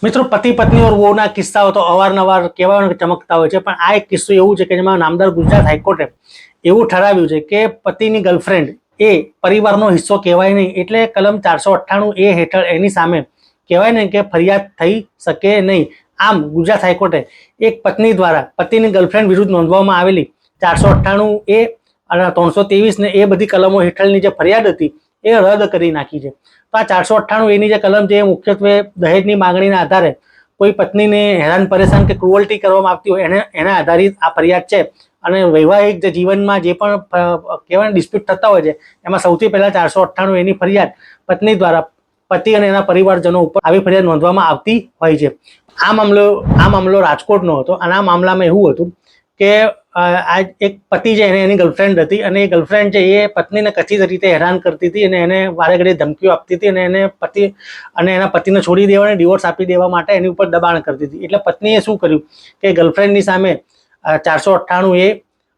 મિત્રો, પતિ પત્ની और વહુના કિસ્સાઓ તો અવારનવાર કહેવાય ચમકતા હોય છે, પણ આ એક કિસ્સો એવું છે કે જેમાં નામદાર ગુજરાત હાઈકોર્ટે એવું ઠરાવ્યું છે કે પતિની ગર્લફ્રેન્ડ એ પરિવારનો હિસ્સો કહેવાય નહીં, એટલે કલમ 498A હેઠળ એની સામે કહેવાય ને કે ફરિયાદ થઈ શકે નહીં. આમ ગુજરાત હાઈકોર્ટે એક પત્ની દ્વારા પતિની ગર્લફ્રેન્ડ વિરુદ્ધ નોંધવામાં આવેલી 498A અને 323 ને એ બધી કલમો હેઠળની જે ફરિયાદ હતી એ રદ કરી નાખી છે. તો આ 498A ની જે કલમ છે એ મુખ્યત્વે દહેજની માંગણીના આધારે કોઈ પત્નીને હેરાન પરેશાન કે ક્રુઅલ્ટી કરવામાં આવતી હોય એના આધારિત આ ફરિયાદ છે. અને વૈવાહિક જીવનમાં જે પણ કહેવાય ડિસ્પ્યુટ થતા હોય છે એમાં સૌથી પહેલા 498A ની ફરિયાદ પત્ની દ્વારા પતિ અને એના પરિવારજનો ઉપર આવી ફરિયાદ નોંધવામાં આવતી હોય છે. આ મામલો રાજકોટનો હતો અને આ મામલામાં એવું હતું કે આ એક પતિ છે એની ગર્લફ્રેન્ડ હતી અને એ ગર્લફ્રેન્ડ છે એ પત્નીને કથિત રીતે હેરાન કરતી હતી અને એને વારે ઘડીએ ધમકીઓ આપતી હતી અને એના પતિને છોડી દેવા અને ડિવોર્સ આપી દેવા માટે એની ઉપર દબાણ કરતી હતી. એટલે પત્નીએ શું કર્યું કે ગર્લફ્રેન્ડની સામે 498A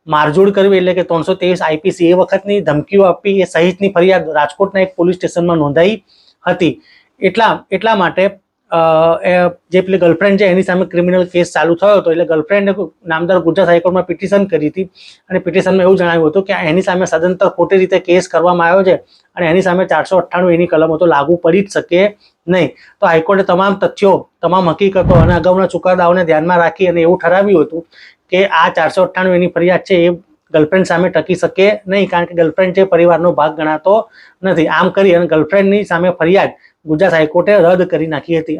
મારઝૂડ કરવી એટલે કે 323 IPC એ વખતની ધમકીઓ આપી એ સહિતની ફરિયાદ રાજકોટના એક પોલીસ સ્ટેશનમાં નોંધાઈ હતી. એટલા માટે જે પેલી ગર્લફ્રેન્ડ છે એની સામે ક્રિમિનલ કેસ ચાલુ થયો હતો. એટલે ગર્લફ્રેન્ડે નામદાર ગુજરાત હાઈકોર્ટમાં પિટિશન કરી હતી અને પિટિશનમાં એવું જણાવ્યું હતું કે એની સામે સદંતર ખોટી રીતે કેસ કરવામાં આવ્યો છે અને એની સામે 498A ની કલમો તો લાગુ પડી જ શકે નહીં. તો હાઈકોર્ટે તમામ તથ્યો, તમામ હકીકતો અને અગાઉના ચુકાદાઓને ધ્યાનમાં રાખી અને એવું ઠરાવ્યું હતું કે આ 498A ની ફરિયાદ છે એ ગર્લફ્રેન્ડ સામે ટકી શકે નહીં, કારણ કે ગર્લફ્રેન્ડ છે પરિવારનો ભાગ ગણાતો નથી. આમ કરી અને ગર્લફ્રેન્ડની સામે ફરિયાદ ગુજરાત હાઈકોર્ટે રદ કરી નાખી હતી.